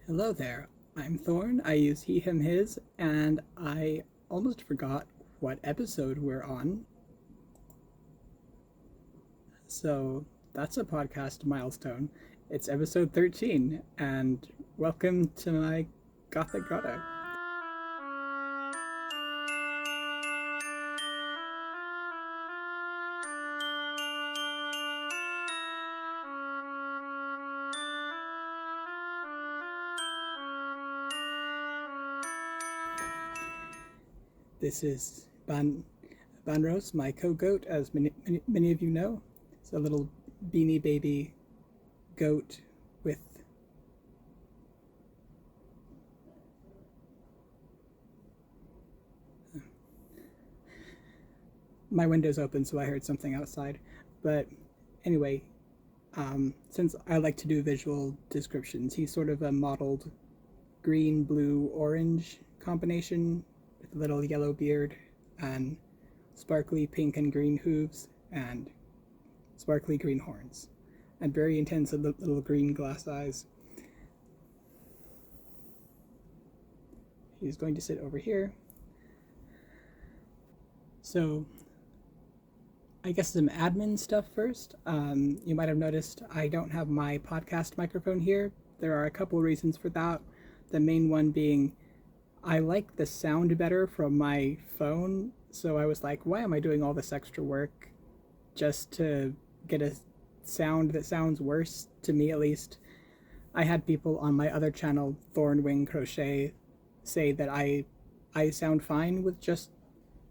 Hello there, I'm Thorn. I use he, him, his, and I almost forgot what episode we're on. So that's a podcast milestone. It's episode 13, and welcome to my Gothic grotto. This is Banros, my co-goat, as many of you know. It's a little beanie baby goat with my window's open, so I heard something outside. But anyway, since I like to do visual descriptions, he's sort of a mottled green, blue, orange combination with a little yellow beard and sparkly pink and green hooves and sparkly green horns and very intense little green glass eyes. He's going to sit over here. So I guess some admin stuff first. You might have noticed I don't have my podcast microphone here. There are a couple reasons for that. The main one being I like the sound better from my phone, so I was like, why am I doing all this extra work just to get a sound that sounds worse, to me at least? I had people on my other channel, Thornwing Crochet, say that I sound fine with just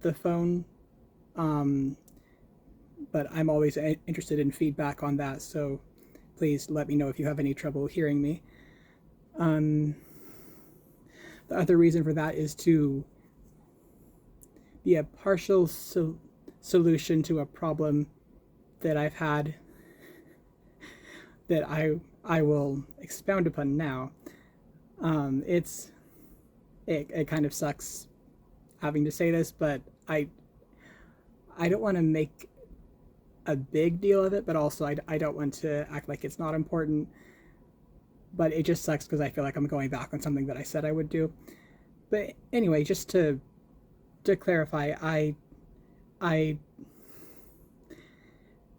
the phone, but I'm always interested in feedback on that, so please let me know if you have any trouble hearing me. The other reason for that is to be a partial solution to a problem that I've had that I will expound upon now. It kind of sucks having to say this, but I don't want to make a big deal of it, but also I don't want to act like it's not important. But it just sucks because I feel like I'm going back on something that I said I would do. But anyway, just to clarify,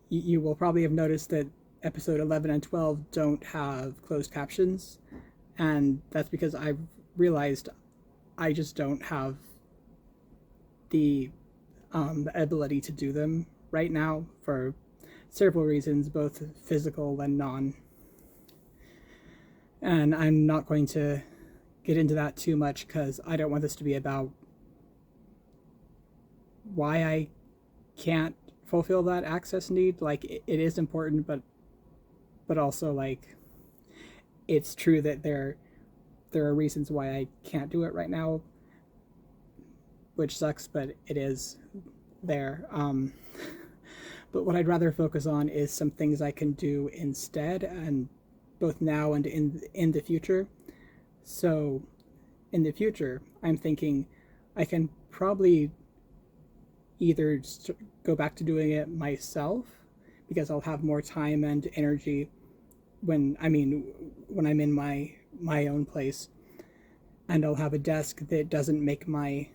you will probably have noticed that episode 11 and 12 don't have closed captions, and that's because I've realized I just don't have the ability to do them right now for several reasons, both physical and non. And I'm not going to get into that too much because I don't want this to be about why I can't fulfill that access need. Like, it is important, but also, like, it's true that there are reasons why I can't do it right now, which sucks, but it is there. But what I'd rather focus on is some things I can do instead, and both now and in the future. So in the future, I'm thinking I can probably either go back to doing it myself because I'll have more time and energy when I'm in my own place, and I'll have a desk that doesn't make my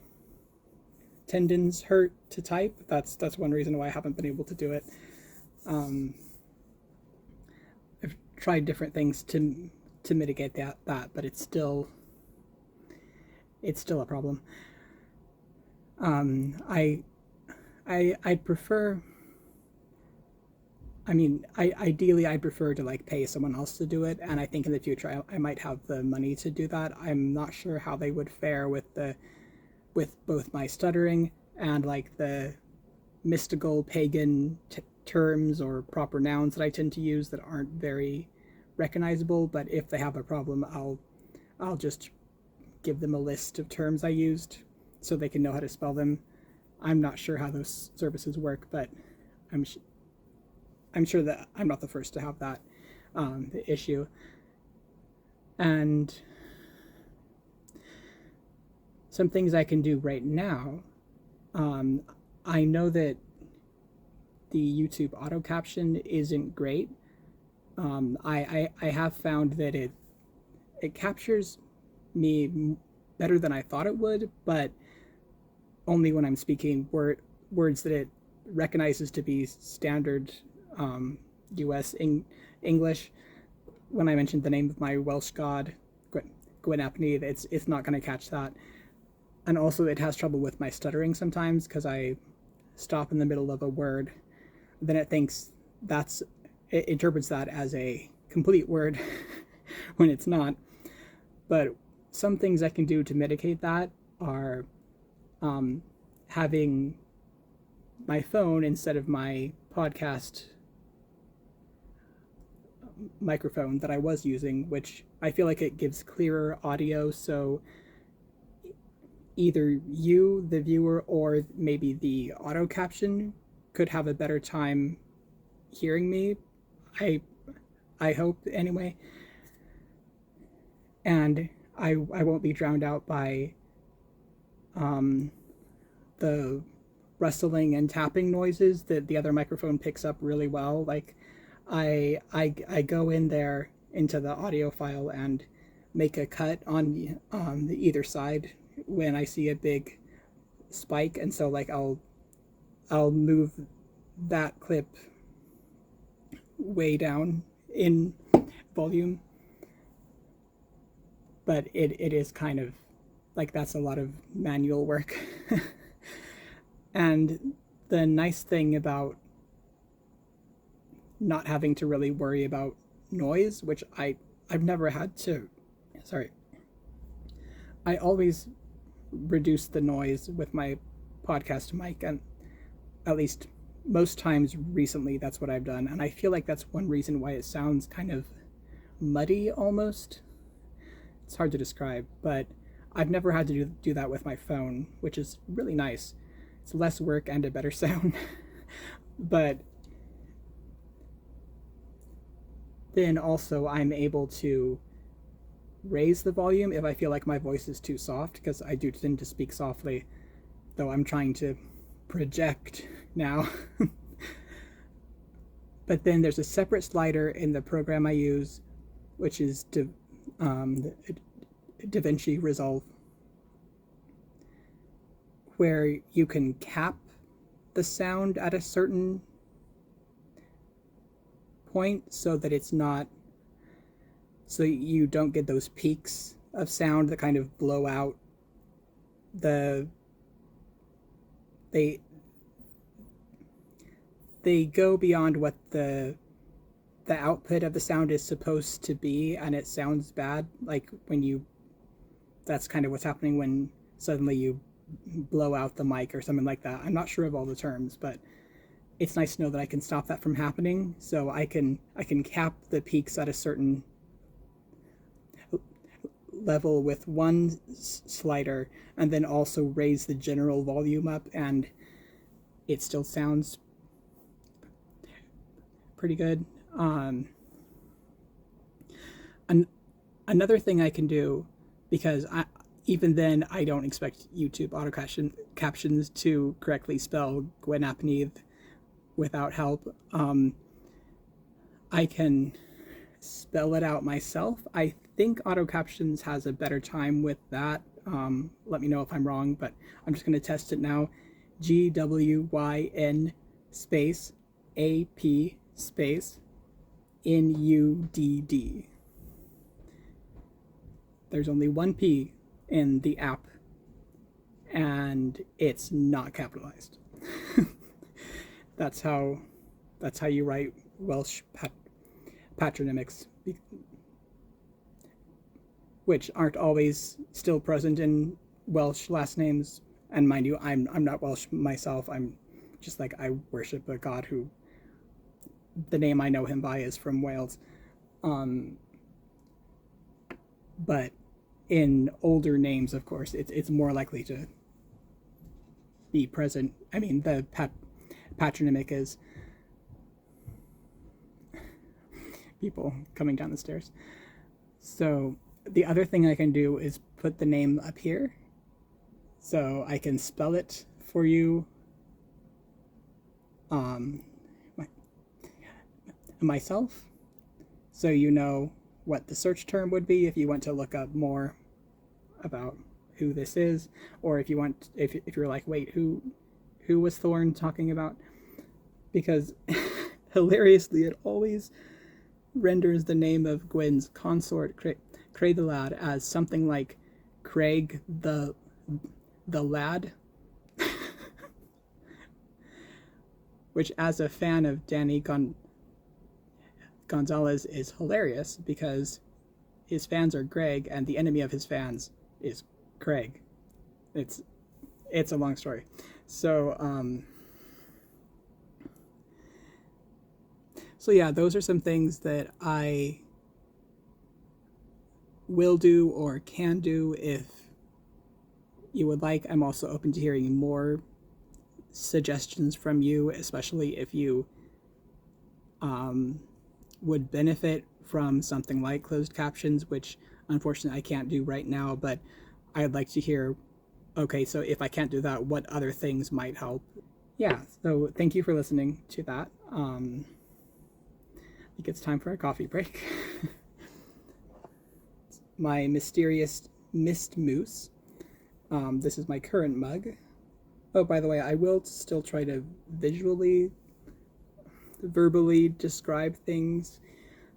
tendons hurt to type. That's one reason why I haven't been able to do it. I've tried different things to mitigate that, but it's still a problem. I'd prefer. Ideally, I'd prefer to like pay someone else to do it, and I think in the future I might have the money to do that. I'm not sure how they would fare with both my stuttering and like the mystical pagan terms or proper nouns that I tend to use that aren't very recognizable. But if they have a problem, I'll just give them a list of terms I used so they can know how to spell them. I'm not sure how those services work, but I'm sure that I'm not the first to have that issue. And some things I can do right now. I know that the YouTube auto caption isn't great. I have found that it it captures me better than I thought it would, but only when I'm speaking words that it recognizes to be standard U.S. English. When I mentioned the name of my Welsh god, Gwyn, it's not going to catch that. And also, it has trouble with my stuttering sometimes because I stop in the middle of a word. Then it thinks it interprets that as a complete word when it's not. But some things I can do to mitigate that are having my phone instead of my podcast microphone that I was using, which I feel like it gives clearer audio, so either you, the viewer, or maybe the auto caption could have a better time hearing me. I hope anyway. And I won't be drowned out by the rustling and tapping noises that the other microphone picks up really well. Like I go in there into the audio file and make a cut on the either side when I see a big spike, and so like I'll move that clip way down in volume. But it is kind of like that's a lot of manual work. And the nice thing about not having to really worry about noise, which I've never had to, I always reduce the noise with my podcast mic, and at least most times recently that's what I've done, and I feel like that's one reason why it sounds kind of muddy almost. It's hard to describe, but I've never had to do that with my phone, which is really nice. It's less work and a better sound. But then also I'm able to raise the volume if I feel like my voice is too soft, because I do tend to speak softly, though I'm trying to project now. But then there's a separate slider in the program I use, which is DaVinci Resolve, where you can cap the sound at a certain point so that it's not, so you don't get those peaks of sound that kind of blow out they go beyond what the output of the sound is supposed to be, and it sounds bad. Like that's kind of what's happening when suddenly you blow out the mic or something like that. I'm not sure of all the terms, but it's nice to know that I can stop that from happening. So I can cap the peaks at a certain level with one slider, and then also raise the general volume up, and it still sounds pretty good. Another thing I can do, because even then I don't expect YouTube auto captions to correctly spell Gwyn without help. I can spell it out myself. I think auto captions has a better time with that. Let me know if I'm wrong, but I'm just going to test it now. GWYN space AP space NUDD. There's only one P in the app, and it's not capitalized. That's how you write Welsh patronymics, which aren't always still present in Welsh last names. And mind you, I'm not Welsh myself. I'm just like, I worship a god who the name I know him by is from Wales. But in older names, of course, it's more likely to be present. I mean, the patronymic is people coming down the stairs. So the other thing I can do is put the name up here, so I can spell it for you myself, so you know what the search term would be if you want to look up more about who this is, or if you want, if you're like, wait, who was Thorn talking about? Because hilariously, it always renders the name of Gwyn's consort, Craig the Lad, as something like Craig the Lad, which, as a fan of Danny Gonzalez, is hilarious because his fans are Greg, and the enemy of his fans is Craig. It's a long story. So so yeah, those are some things that I will do or can do if you would like. I'm also open to hearing more suggestions from you, especially if you would benefit from something like closed captions, which unfortunately I can't do right now, but I'd like to hear, okay, so if I can't do that, what other things might help? Yeah, so thank you for listening to that. I think it's time for a coffee break. My mysterious mist mousse. This is my current mug. Oh, by the way, I will still try to verbally describe things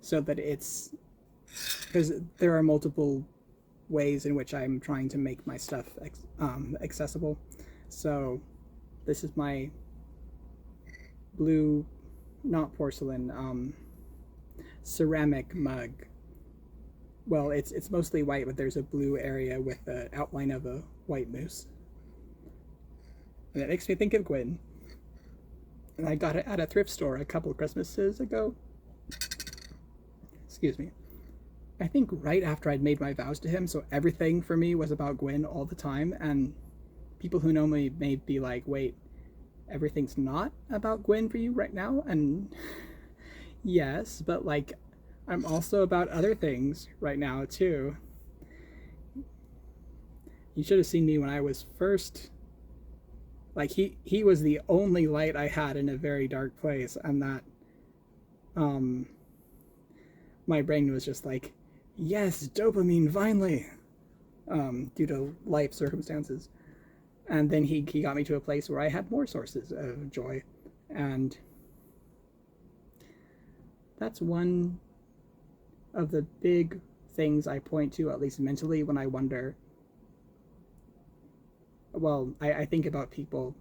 so that it's, because there are multiple ways in which I'm trying to make my stuff accessible. So this is my blue, not porcelain, ceramic mug. Well, it's mostly white, but there's a blue area with the outline of a white moose. And it makes me think of Gwyn. And I got it at a thrift store a couple of Christmases ago. Excuse me. I think right after I'd made my vows to him, so everything for me was about Gwyn all the time, and people who know me may be like, wait, everything's not about Gwyn for you right now? And yes, but like, I'm also about other things right now too. You should have seen me when I was first, like, he was the only light I had in a very dark place, and that my brain was just like, yes, dopamine finally, due to life circumstances. And then he got me to a place where I had more sources of joy, and that's one of the big things I point to, at least mentally, when I wonder, well, I think about people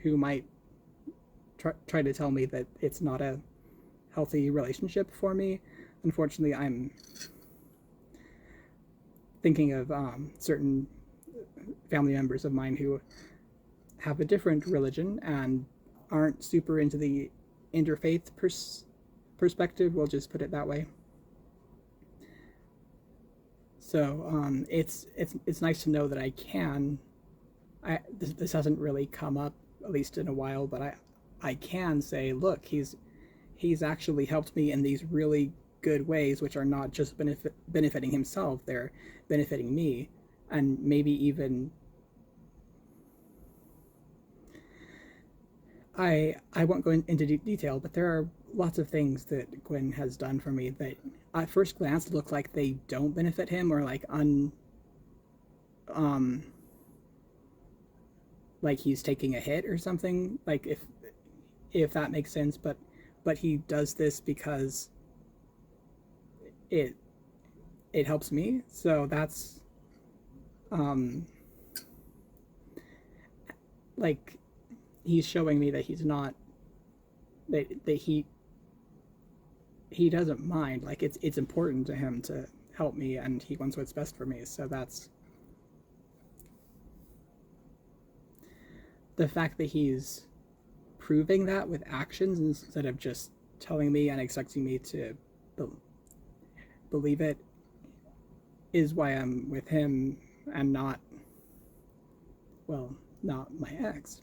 who might try to tell me that it's not a healthy relationship for me. Unfortunately, I'm thinking of certain family members of mine who have a different religion and aren't super into the interfaith perspective, we'll just put it that way. So it's nice to know that I can. This hasn't really come up, at least in a while, but I can say, look, he's actually helped me in these really good ways, which are not just benefiting himself, they're benefiting me, and maybe even I won't go into detail, but there are lots of things that Gwyn has done for me that at first glance look like they don't benefit him, or like like he's taking a hit or something, like if that makes sense, but he does this because it helps me. So that's like he's showing me that he's not that he doesn't mind, like it's important to him to help me, and he wants what's best for me. So that's the fact that he's proving that with actions instead of just telling me and expecting me to believe it is why I'm with him and not, well, not my ex.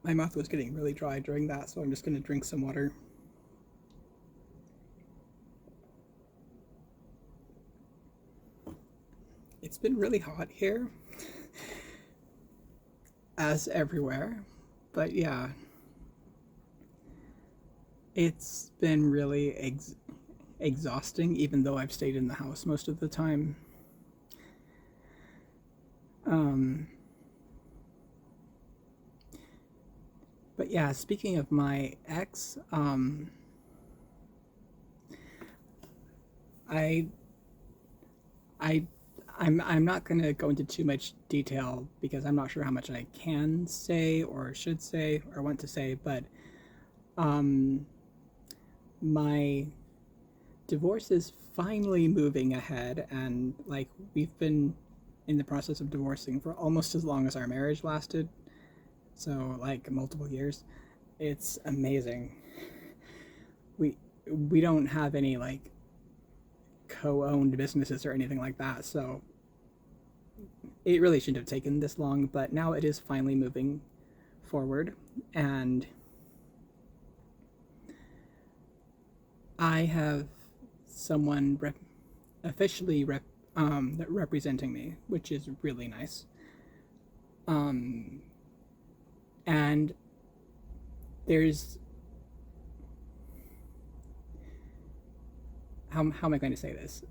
My mouth was getting really dry during that, so I'm just going to drink some water. It's been really hot here. as everywhere. But yeah, it's been really exhausting, even though I've stayed in the house most of the time. Um, but yeah, speaking of my ex, I, I, I'm not going to go into too much detail because I'm not sure how much I can say or should say or want to say. But um, my divorce is finally moving ahead, and like we've been in the process of divorcing for almost as long as our marriage lasted, so like multiple years. It's amazing. We we don't have any like co-owned businesses or anything like that, so it really shouldn't have taken this long, but now it is finally moving forward. And I have someone officially representing me, which is really nice. Um, and there's how am I going to say this?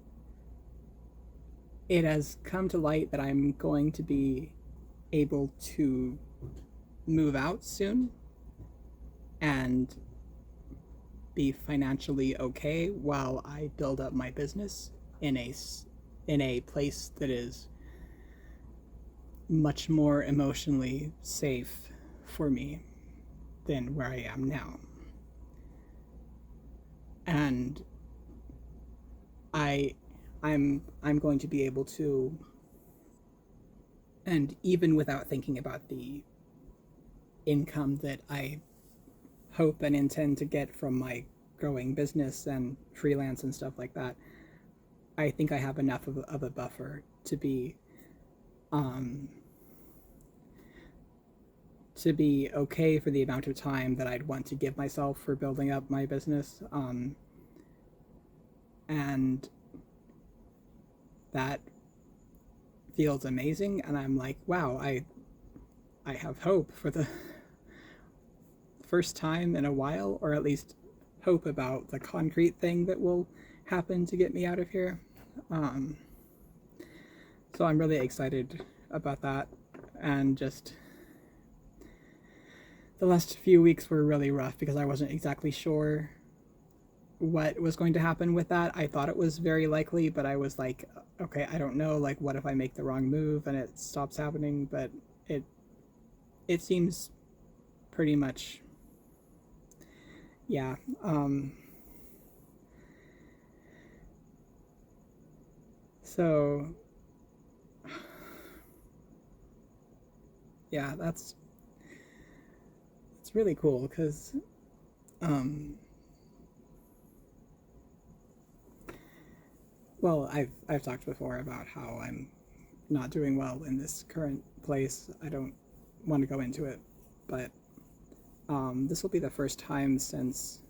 It has come to light that I'm going to be able to move out soon and be financially okay while I build up my business in a place that is much more emotionally safe for me than where I am now. And I I'm going to be able to, and even without thinking about the income that I hope and intend to get from my growing business and freelance and stuff like that, I think I have enough of a buffer um, to be okay for the amount of time that I'd want to give myself for building up my business. And that feels amazing. And I'm like, wow, I have hope for the first time in a while, or at least hope about the concrete thing that will happen to get me out of here. Um, so I'm really excited about that. And just the last few weeks were really rough because I wasn't exactly sure what was going to happen with that. I thought it was very likely, but I was like, okay, I don't know. Like, what if I make the wrong move and it stops happening? But it it seems pretty much, yeah. So yeah, that's it's really cool because um, well, I've talked before about how I'm not doing well in this current place. I don't want to go into it, but this will be the first time since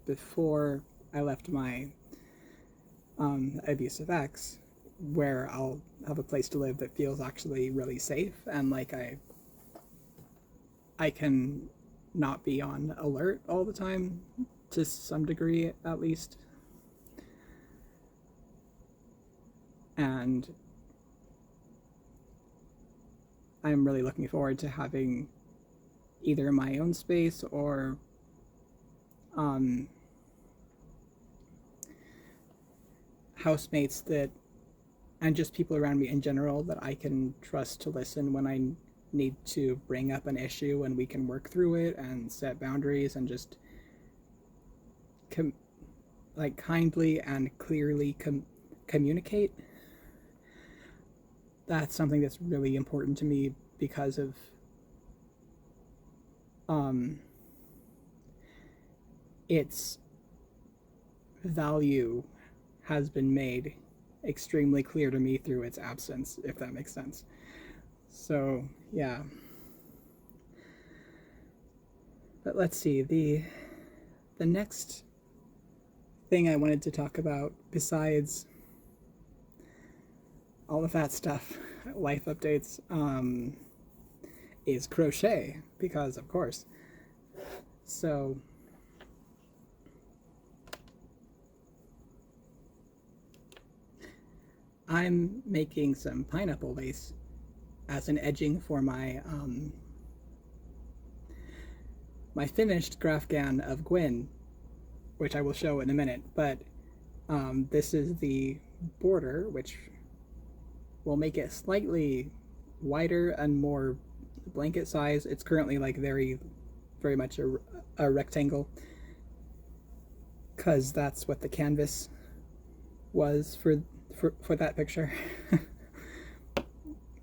before I left my abusive ex where I'll have a place to live that feels actually really safe, and like I can not be on alert all the time, to some degree at least. And I'm really looking forward to having either my own space or um, housemates that, and just people around me in general that I can trust to listen when I need to bring up an issue, and we can work through it and set boundaries and just com- like kindly and clearly communicate. That's something that's really important to me because of um, its value has been made extremely clear to me through its absence, if that makes sense. So yeah, but let's see, the next thing I wanted to talk about besides all of that stuff, life updates, is crochet, because of course. So I'm making some pineapple lace as an edging for my my finished Grafgan of Gwyn, which I will show in a minute. But this is the border, which will make it slightly wider and more blanket size. It's currently like very much a rectangle, because that's what the canvas was for that picture.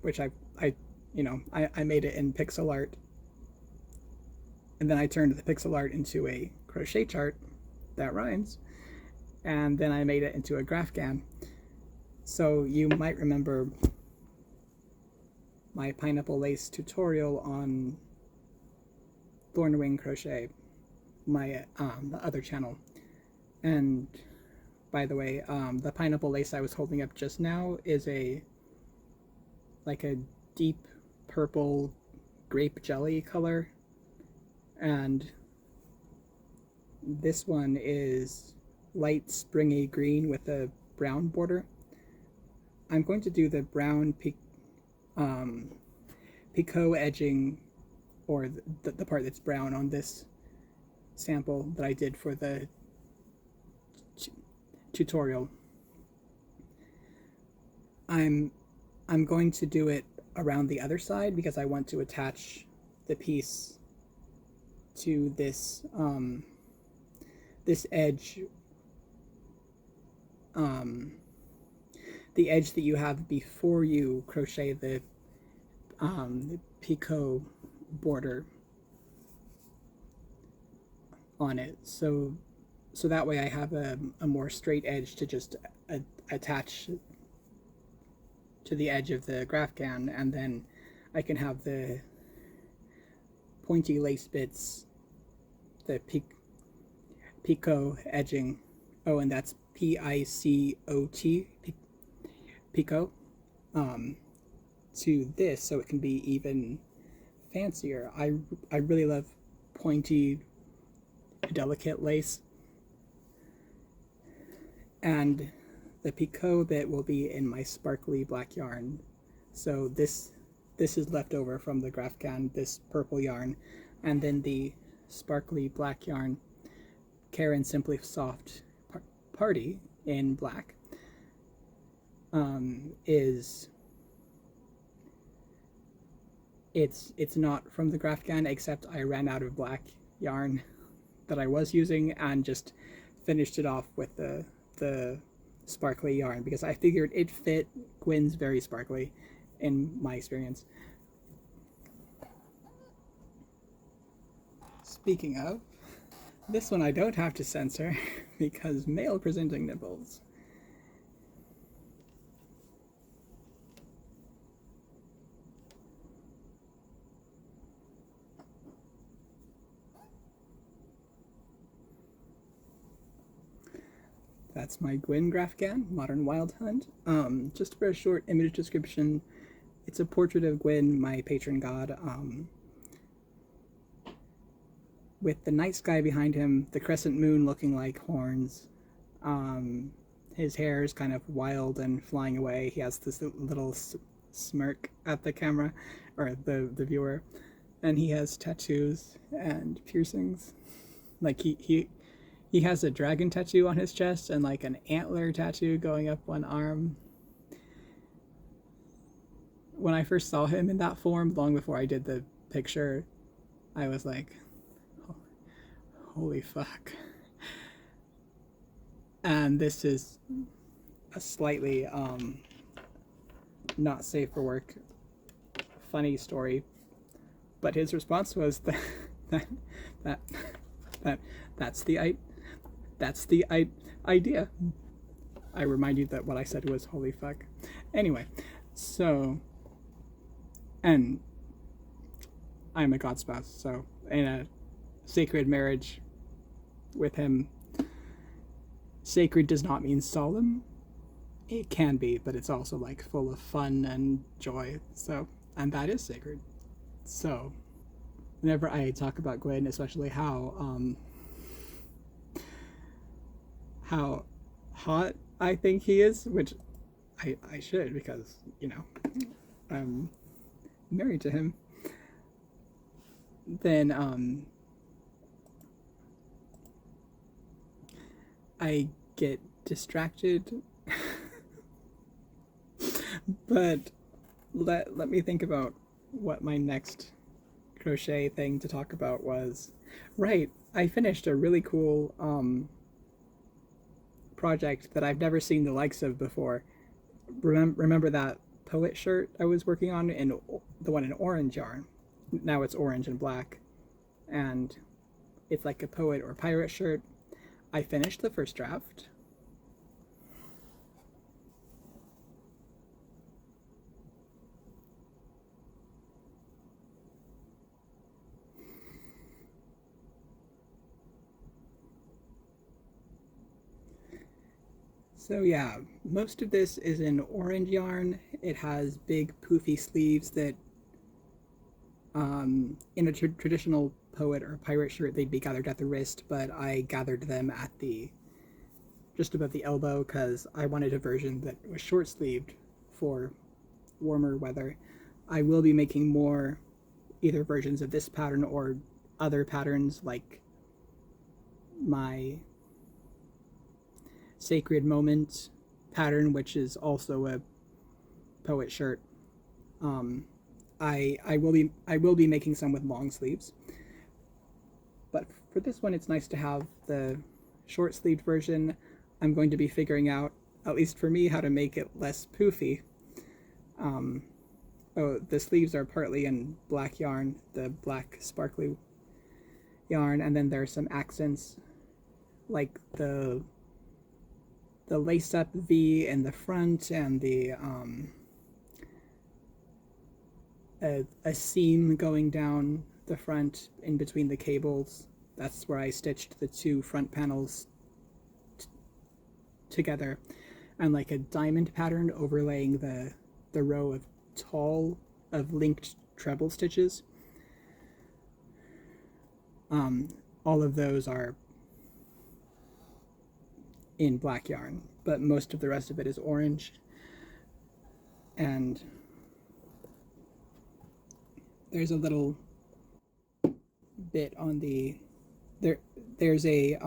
Which I made it in pixel art, and then I turned the pixel art into a crochet chart that rhymes, and then I made it into a Grafgan. So you might remember my pineapple lace tutorial on Thornwing Crochet, my the other channel. And by the way, the pineapple lace I was holding up just now is like a deep purple grape jelly color, and this one is light springy green with a brown border. I'm going to do the brown picot edging, or the part that's brown on this sample that I did for the tutorial. I'm going to do it around the other side because I want to attach the piece to this this edge, the edge that you have before you crochet the picot border on it. So that way I have a more straight edge to just attach to the edge of the Grafgan, and then I can have the pointy lace bits, the picot edging. Oh, and that's P-I-C-O-T, picot, to this, so it can be even fancier. I really love pointy, delicate lace, and the picot bit will be in my sparkly black yarn. So this is left over from the Grafgan, this purple yarn, and then the sparkly black yarn, Karen Simply Soft Party in black, it's not from the Grafgan, except I ran out of black yarn that I was using and just finished it off with the sparkly yarn, because I figured it fit. Gwyn's very sparkly in my experience. Speaking of, this one I don't have to censor because male presenting nipples. That's my Gwyn Grafgan, Modern Wild Hunt. Just for a short image description, it's a portrait of Gwyn, my patron god, with the night sky behind him, the crescent moon looking like horns. His hair is kind of wild and flying away. He has this little smirk at the camera, or the viewer, and he has tattoos and piercings. Like he has a dragon tattoo on his chest and like an antler tattoo going up one arm. When I first saw him in that form, long before I did the picture, I was like, holy fuck. And this is a slightly not safe for work funny story, but his response was that's the idea. I remind you that what I said was holy fuck. Anyway, so, and I'm a god spouse, so in a sacred marriage with him, sacred does not mean solemn. It can be, but it's also like full of fun and joy. So, and that is sacred. So whenever I talk about Gwyn, especially how hot I think he is, which I should, because I'm married to him, then I get distracted. But let me think about what my next crochet thing to talk about was. Right, I finished a really cool project that I've never seen the likes of before. Remember that poet shirt I was working on, in the one in orange yarn? Now it's orange and black, and it's like a poet or pirate shirt. I finished the first draft. So yeah, most of this is in orange yarn. It has big poofy sleeves that, in a traditional poet or pirate shirt, they'd be gathered at the wrist, but I gathered them at the just above the elbow because I wanted a version that was short sleeved for warmer weather. I will be making more either versions of this pattern or other patterns, like my Sacred Moment pattern, which is also a poet shirt. I will be making some with long sleeves, but for this one, it's nice to have the short sleeved version. I'm going to be figuring out, at least for me, how to make it less poofy. Oh, the sleeves are partly in black yarn, the black sparkly yarn, and then there's some accents like the lace up V in the front, and the a seam going down the front in between the cables. That's where I stitched the two front panels together, and like a diamond pattern overlaying the row of linked treble stitches. All of those are in black yarn, but most of the rest of it is orange. And there's a little bit on there's a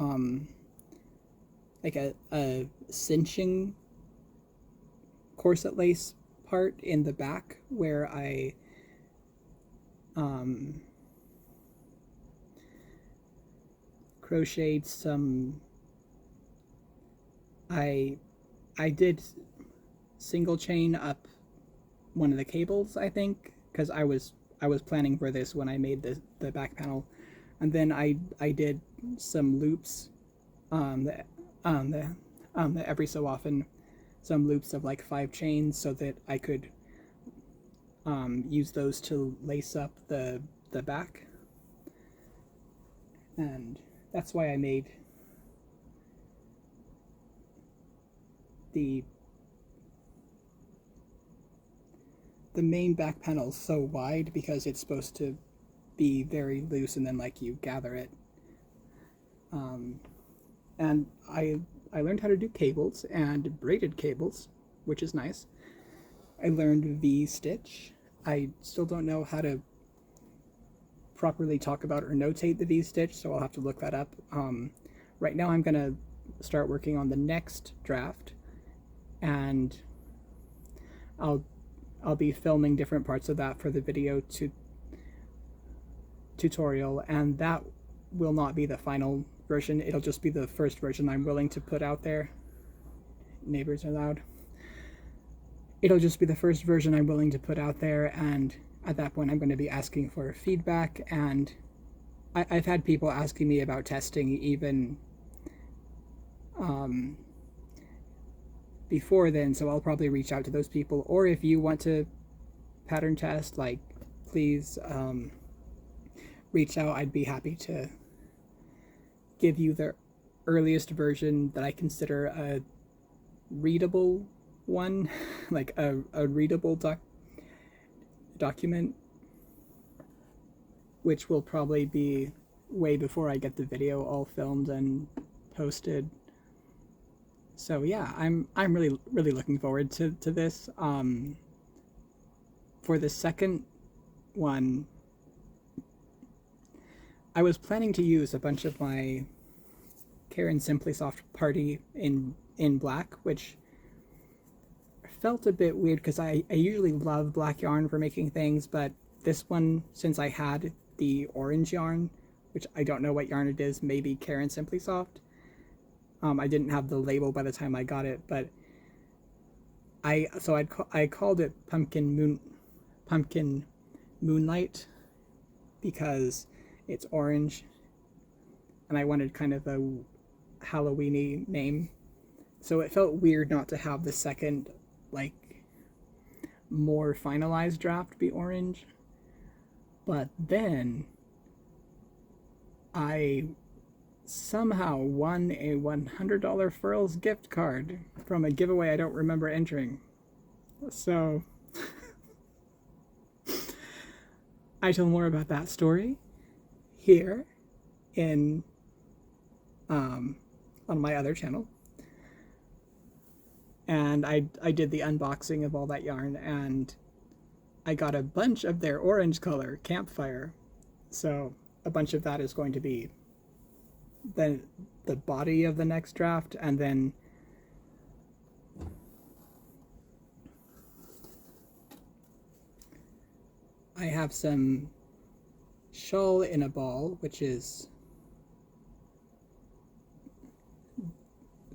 like a cinching corset lace part in the back where I crocheted some. I did single chain up one of the cables, I think, because I was planning for this when I made the back panel, and then I did some loops, every so often, some loops of like 5 chains so that I could use those to lace up the back, and that's why I made the main back panel so wide, because it's supposed to be very loose and then like you gather it. And I learned how to do cables and braided cables, which is nice. I learned V-stitch. I still don't know how to properly talk about or notate the V-stitch, so I'll have to look that up. Right now I'm gonna start working on the next draft, and I'll be filming different parts of that for the video tutorial, and that will not be the final version. It'll just be the first version I'm willing to put out there. Neighbors are loud. It'll just be the first version I'm willing to put out there, and at that point I'm going to be asking for feedback, and I've had people asking me about testing even before then, so I'll probably reach out to those people. Or if you want to pattern test, like, please reach out. I'd be happy to give you the earliest version that I consider a readable one, like a readable document. which will probably be way before I get the video all filmed and posted. So yeah, I'm really looking forward to this. For the second one, I was planning to use a bunch of my Caron Simply Soft Party in black, which felt a bit weird because I usually love black yarn for making things, but this one, since I had the orange yarn, which I don't know what yarn it is, maybe Caron Simply Soft. I didn't have the label by the time I got it, but I called it Pumpkin Moonlight because it's orange, and I wanted kind of a Halloweeny name. So it felt weird not to have the second, like, more finalized draft be orange. But then I somehow won a $100 Furls gift card from a giveaway I don't remember entering. So I tell more about that story here in on my other channel. And I did the unboxing of all that yarn, and I got a bunch of their orange color Campfire. So a bunch of that is going to be the body of the next draft, and then I have some Shawl in a Ball, which is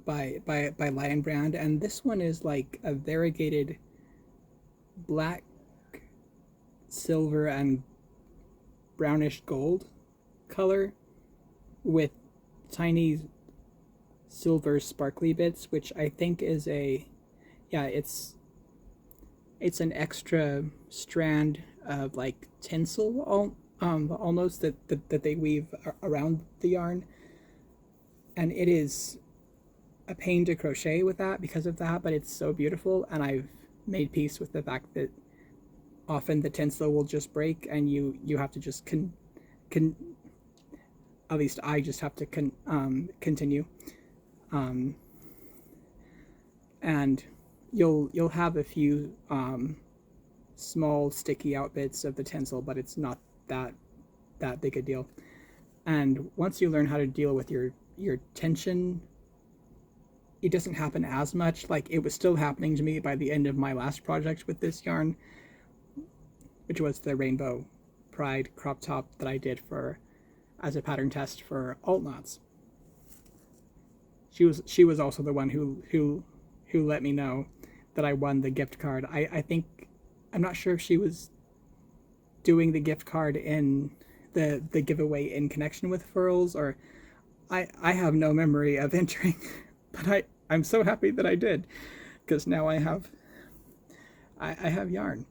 by Lion Brand, and this one is like a variegated black, silver, and brownish gold color with tiny silver sparkly bits, which I think is it's an extra strand of like tinsel almost that they weave around the yarn, and it is a pain to crochet with that because of that, but it's so beautiful, and I've made peace with the fact that often the tinsel will just break, and you have to just at least I just have to continue, and you'll have a few small sticky out bits of the tinsel, but it's not that big a deal. And once you learn how to deal with your tension, it doesn't happen as much. Like, it was still happening to me by the end of my last project with this yarn, which was the Rainbow Pride crop top that I did as a pattern test for alt knots. She was also the one who let me know that I won the gift card. I think, I'm not sure if she was doing the gift card in the giveaway in connection with Furls, or I have no memory of entering, but I'm so happy that I did, because now I have yarn.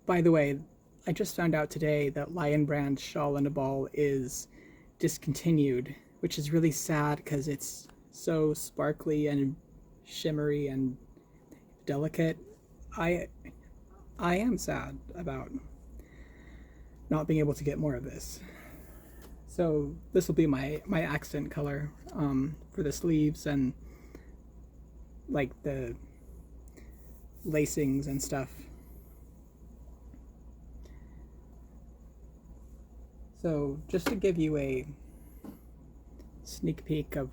By the way, I just found out today that Lion Brand Shawl in a Ball is discontinued, which is really sad because it's so sparkly and shimmery and delicate. I am sad about not being able to get more of this. So this will be my accent color for the sleeves and like the lacings and stuff. So just to give you a sneak peek of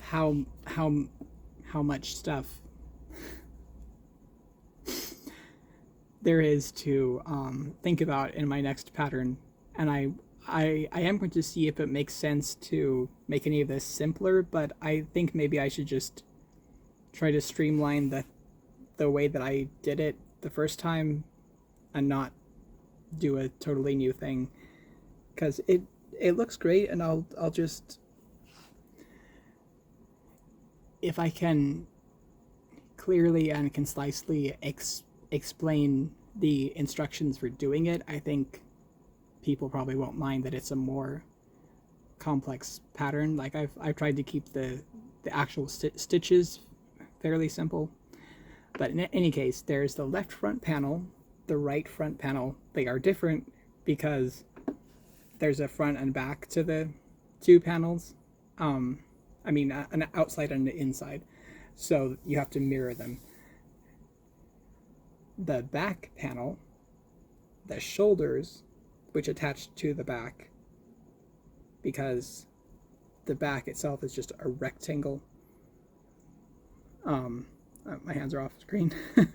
how much stuff there is to think about in my next pattern, and I am going to see if it makes sense to make any of this simpler, but I think maybe I should just try to streamline the way that I did it the first time and not do a totally new thing, because it looks great, and I'll just, if I can clearly and concisely explain the instructions for doing it, I think people probably won't mind that it's a more complex pattern. Like I've tried to keep the actual stitches fairly simple. But in any case, there's the left front panel, the right front panel. They are different because there's a front and back to the two panels. I mean, an outside and an inside. So you have to mirror them. The back panel, the shoulders, which attach to the back, because the back itself is just a rectangle. My hands are off screen. But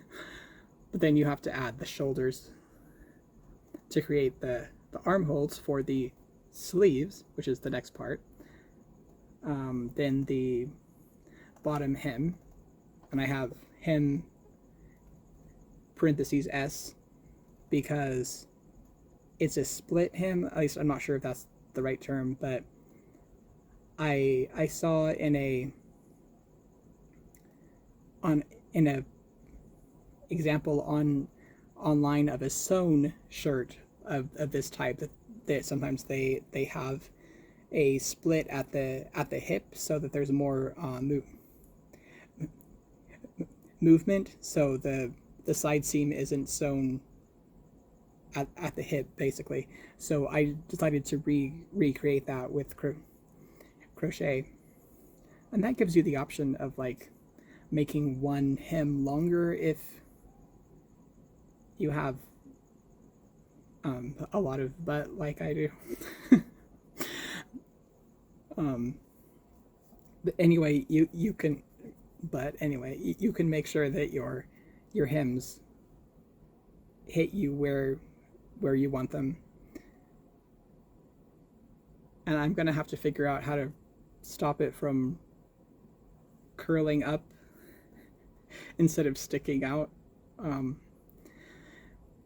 then you have to add the shoulders to create the armholes for the sleeves, which is the next part. Then the bottom hem, and I have hem parentheses S because it's a split hem. At least I'm not sure if that's the right term, but I saw in a example online of a sewn shirt of this type that sometimes they have a split at the hip so that there's more movement, so the side seam isn't sewn at the hip, basically. So I decided to recreate that with crochet, and that gives you the option of like making one hem longer if you have a lot of butt like I do. But anyway, you can make sure that your hems hit you where you want them. And I'm gonna have to figure out how to stop it from curling up instead of sticking out.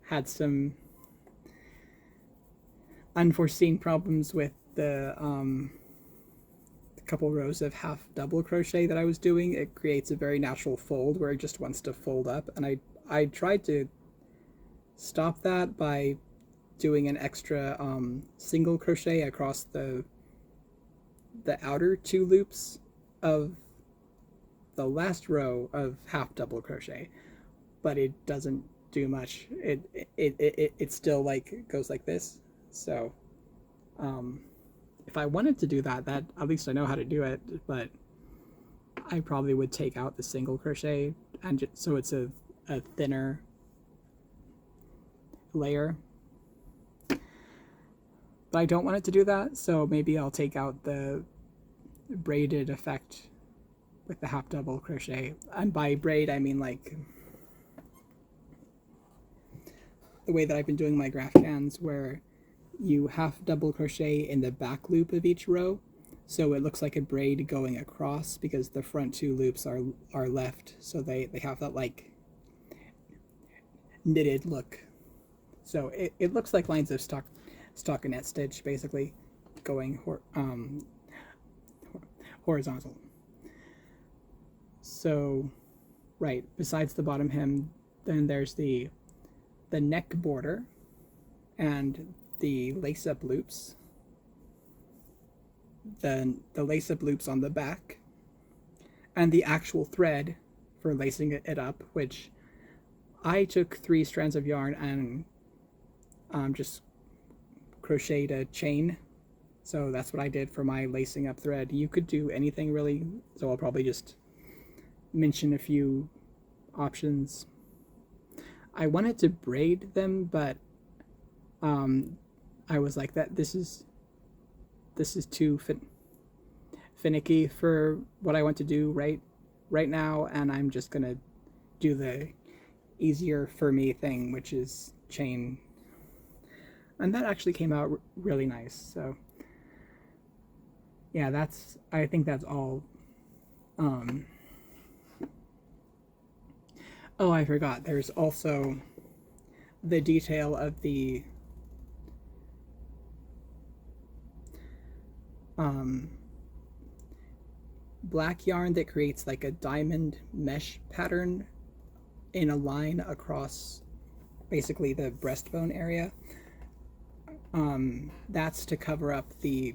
Had some unforeseen problems with the couple rows of half double crochet that I was doing. It creates a very natural fold where it just wants to fold up, and I tried to stop that by doing an extra single crochet across the outer two loops of the last row of half double crochet, but it doesn't do much. It still like goes like this. So if I wanted to do that, at least I know how to do it, but I probably would take out the single crochet and so it's a thinner layer. But I don't want it to do that, so maybe I'll take out the braided effect with the half double crochet. And by braid, I mean like the way that I've been doing my graph cans, where you half double crochet in the back loop of each row, so it looks like a braid going across because the front two loops are left, so they have that like knitted look. So it looks like lines of stockinette stitch, basically, going horizontal. So, right, besides the bottom hem, then there's the neck border and the lace-up loops, then the lace-up loops on the back, and the actual thread for lacing it up, which I took 3 strands of yarn and just crocheted a chain. So that's what I did for my lacing up thread. You could do anything really, so I'll probably just mention a few options. I wanted to braid them, but I was like, this is too finicky for what I want to do right now, and I'm just gonna do the easier for me thing, which is chain, and that actually came out really nice. So yeah, I think that's all. Oh, I forgot, there's also the detail of the black yarn that creates like a diamond mesh pattern in a line across basically the breastbone area. That's to cover up the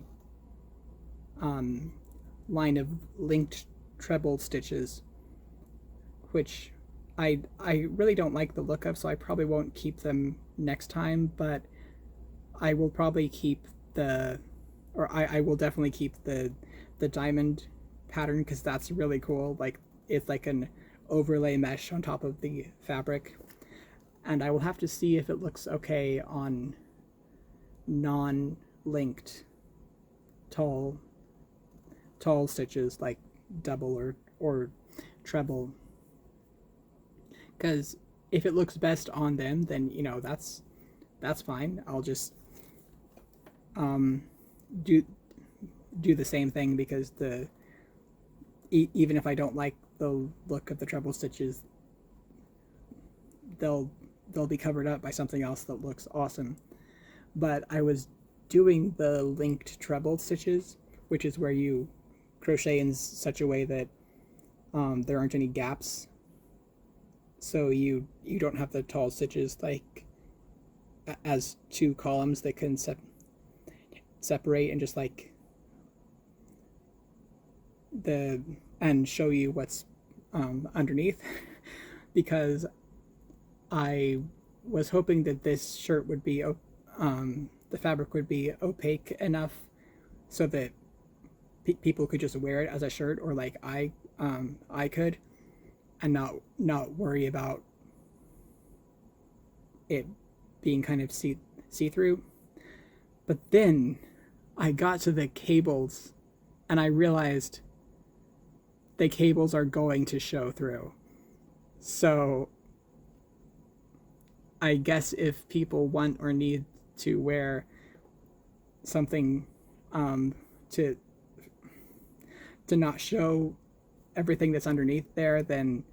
line of linked treble stitches, which I really don't like the look of, so I probably won't keep them next time, but I will probably keep the, or I will definitely keep the diamond pattern because that's really cool. Like it's like an overlay mesh on top of the fabric, and I will have to see if it looks okay on non-linked tall stitches like double or treble, because if it looks best on them, then you know that's fine. I'll just um, do the same thing because even if I don't like the look of the treble stitches, they'll be covered up by something else that looks awesome. But I was doing the linked treble stitches, which is where you crochet in such a way that there aren't any gaps, so you don't have the tall stitches like as two columns that can separate and just like and show you what's underneath. Because I was hoping that this shirt would be the fabric would be opaque enough so that people could just wear it as a shirt, or like I could, and not worry about it being kind of see through. But then I got to the cables and I realized the cables are going to show through. So I guess if people want or need to wear something to not show everything that's underneath there, then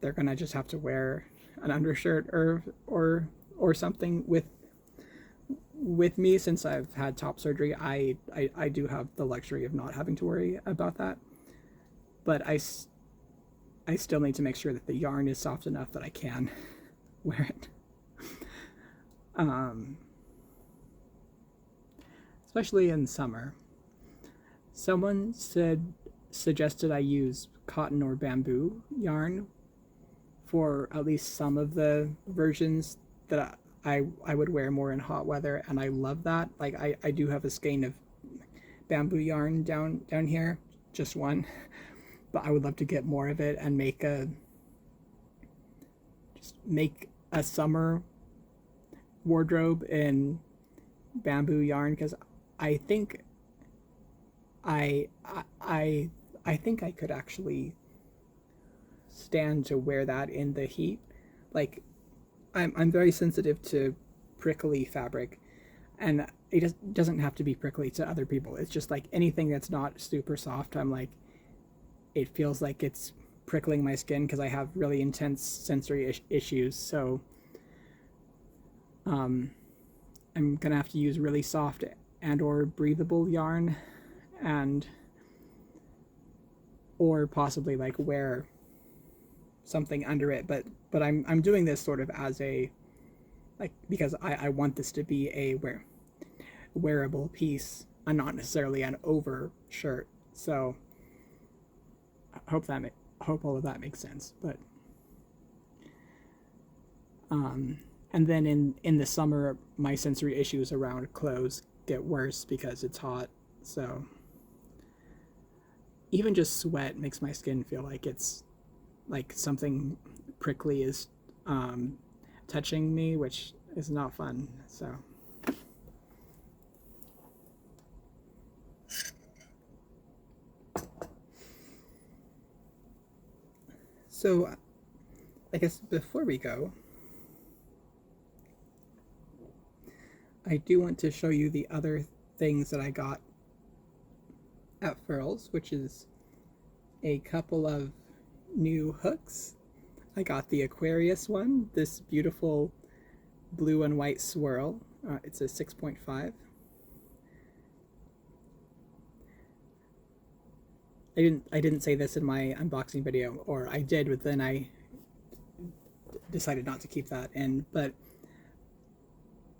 they're gonna just have to wear an undershirt or something with me. Since I've had top surgery, I do have the luxury of not having to worry about that. But I still need to make sure that the yarn is soft enough that I can wear it. Especially in summer. Someone suggested I use cotton or bamboo yarn for at least some of the versions that I would wear more in hot weather, and I love that. Like I do have a skein of bamboo yarn down here, just one, but I would love to get more of it and make a summer wardrobe in bamboo yarn, because I think I think I could actually stand to wear that in the heat. Like I'm very sensitive to prickly fabric, and it just doesn't have to be prickly to other people. It's just like anything that's not super soft, I'm like, it feels like it's prickling my skin because I have really intense sensory issues. So I'm gonna have to use really soft and or breathable yarn, and or possibly like wear something under it. But I'm doing this sort of as a, like, because I want this to be a wearable piece and not necessarily an over shirt. So I hope all of that makes sense. But and then in the summer, my sensory issues around clothes get worse because it's hot. So even just sweat makes my skin feel like it's like something prickly is touching me, which is not fun. So I guess before we go, I do want to show you the other things that I got at Furls, which is a couple of new hooks. I got the Aquarius one, this beautiful blue and white swirl. It's a 6.5. I didn't say this in my unboxing video, or I did, but then I decided not to keep that in. But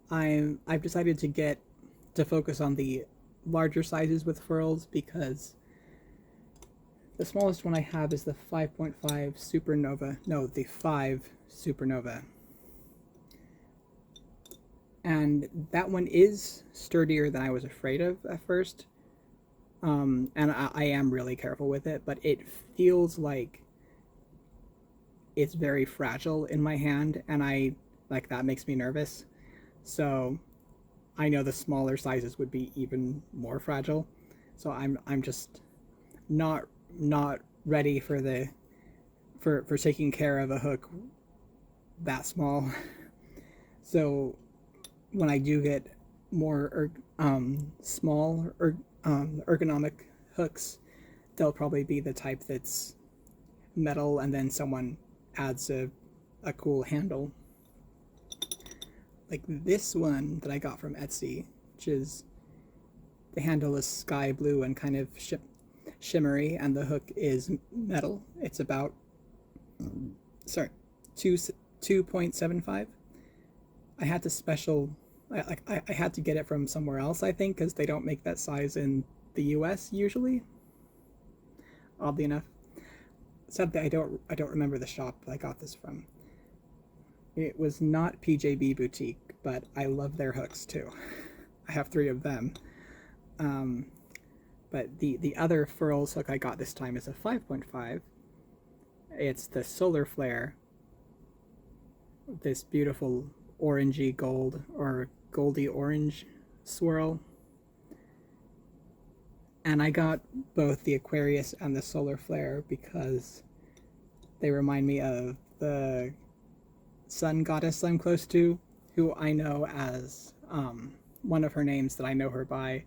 I've decided to focus on the larger sizes with furls, because The smallest one I have is the 5.5 Supernova. No, the 5 Supernova. And that one is sturdier than I was afraid of at first. And I am really careful with it, but it feels like it's very fragile in my hand, and that makes me nervous. So I know the smaller sizes would be even more fragile. So I'm just not ready for for taking care of a hook that small. So when I do get more small ergonomic hooks, they'll probably be the type that's metal, and then someone adds a cool handle. Like this one that I got from Etsy, which is, the handle is sky blue and kind of shimmery, and the hook is metal. It's about 2.75. I had to I had to get it from somewhere else, I think, because they don't make that size in the US usually. Oddly enough. Sadly, I don't remember the shop I got this from. It was not PJB Boutique, but I love their hooks too. I have 3 of them. But the other Furls hook I got this time is a 5.5. It's the Solar Flare. This beautiful orangey gold or goldy orange swirl. And I got both the Aquarius and the Solar Flare because they remind me of the sun goddess I'm close to, who I know as one of her names that I know her by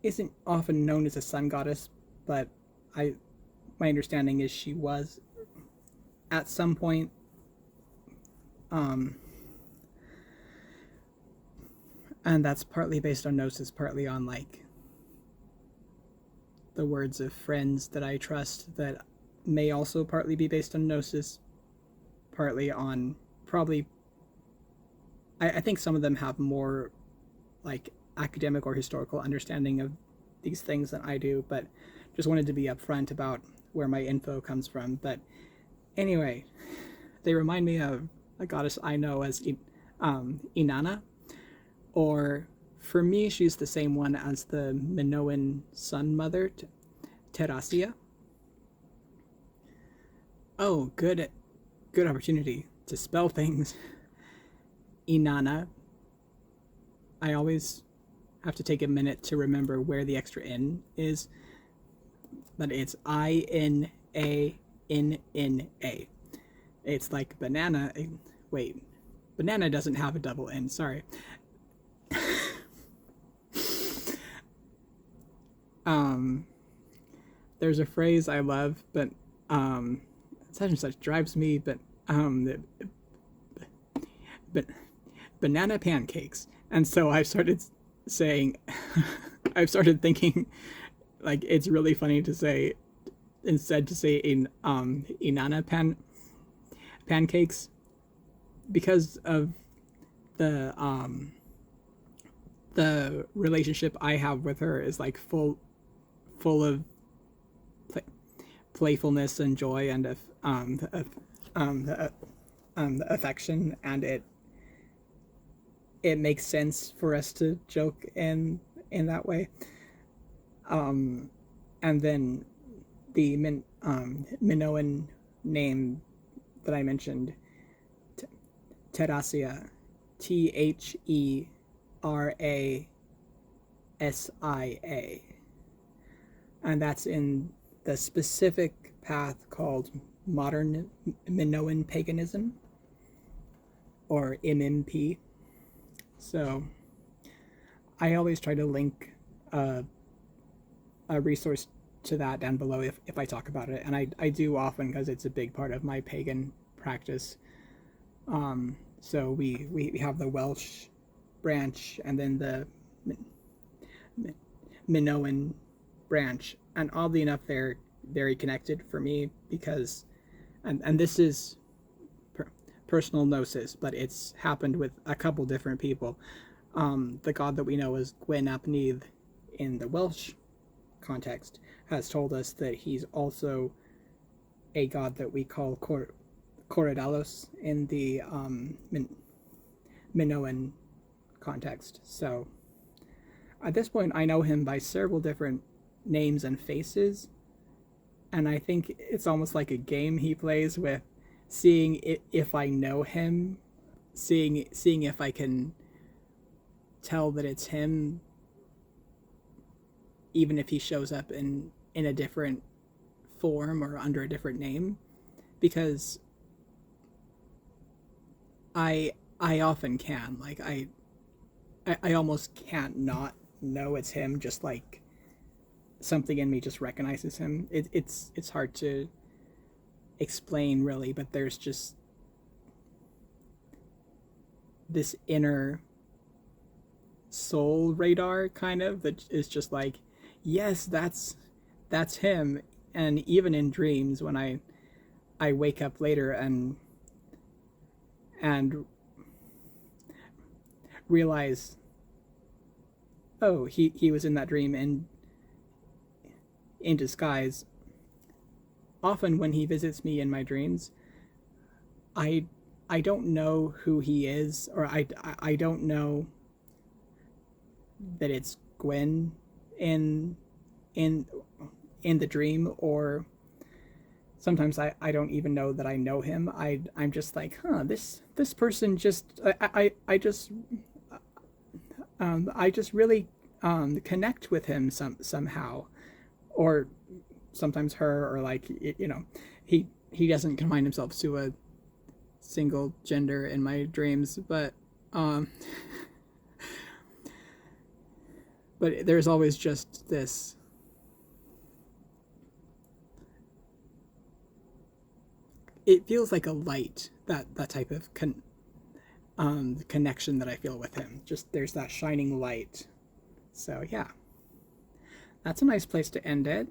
isn't often known as a sun goddess, but my understanding is she was at some point. And that's partly based on Gnosis, partly on like the words of friends that I trust that may also partly be based on Gnosis, partly on probably, I think some of them have more like academic or historical understanding of these things than I do, but just wanted to be upfront about where my info comes from. But anyway, they remind me of a goddess I know as Inanna, or for me, she's the same one as the Minoan sun mother, Terasia. Oh, good opportunity to spell things. Inanna. I always have to take a minute to remember where the extra N is, but it's InaNNA. It's like banana. Wait, banana doesn't have a double N, sorry. There's a phrase I love, but such and such drives me, but banana pancakes. And so I've started saying, I've started thinking, like, it's really funny to say, instead to say in Inanna pancakes, because of the relationship I have with her is like full of playfulness and joy and affection, and it makes sense for us to joke in that way. And then the Minoan name that I mentioned, Terasia, Therasia, and that's in the specific path called modern Minoan paganism, or MMP. So I always try to link a resource to that down below if I talk about it, and I do often because it's a big part of my pagan practice. So we have the Welsh branch and then the Minoan branch, and oddly enough they're very connected for me because, and this is personal gnosis, but it's happened with a couple different people. The god that we know is Gwyn in the Welsh context, has told us that he's also a god that we call Korydallos in the Minoan context. So at this point, I know him by several different names and faces, and I think it's almost like a game he plays with seeing if I know him, seeing if I can tell that it's him, even if he shows up in a different form or under a different name, because I often can, like, I almost can't not know it's him, just like something in me just recognizes him. It's hard to explain really, but there's just this inner soul radar kind of that is just like, yes, that's him. And even in dreams, when I wake up later and realize, oh, he was in that dream in disguise. Often when he visits me in my dreams, I don't know who he is, or I don't know that it's Gwyn in the dream, or sometimes I don't even know that I know him. I'm just like, this person just I just really connect with him somehow, or sometimes her, or like, he doesn't confine himself to a single gender in my dreams, but there's always just this it feels like a light, that type of connection that I feel with him. Just there's that shining light. So yeah, that's a nice place to end it.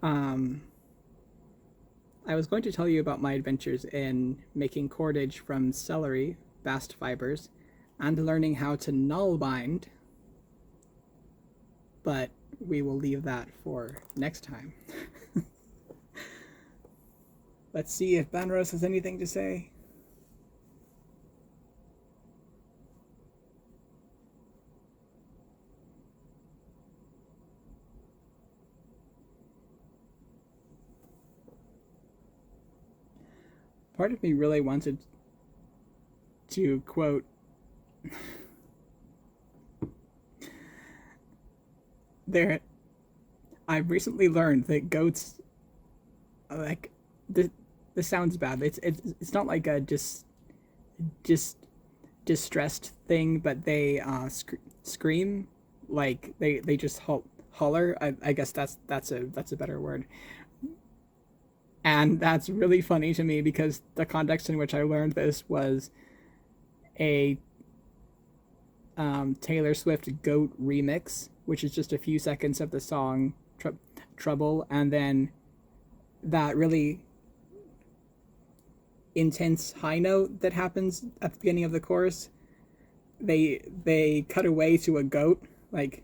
I was going to tell you about my adventures in making cordage from celery bast fibers and learning how to null bind, but we will leave that for next time. Let's see if Banros has anything to say. Part of me really wanted to quote there. I've recently learned that goats, like, this sounds bad. It's not like a just distressed thing, but they scream, like they just holler. I guess that's a better word. And that's really funny to me because the context in which I learned this was a Taylor Swift Goat remix, which is just a few seconds of the song Trouble, and then that really intense high note that happens at the beginning of the chorus. They cut away to a goat, like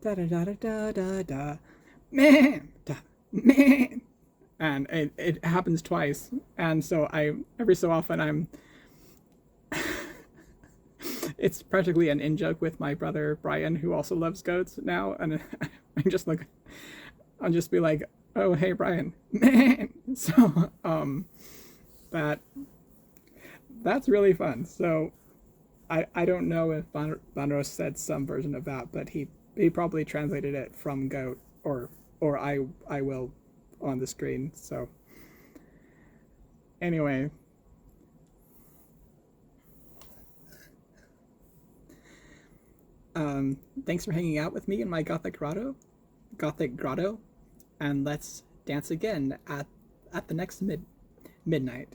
da da da da da da, man, da, man, and it happens twice, and so every so often I'm it's practically an in-joke with my brother Brian, who also loves goats now, and I'm just like, I'll just be like, oh hey Brian, man. So that's really fun. So I don't know if Banros said some version of that, but he probably translated it from goat, or I will on the screen. So anyway, thanks for hanging out with me in my Gothic grotto, and let's dance again at the next midnight.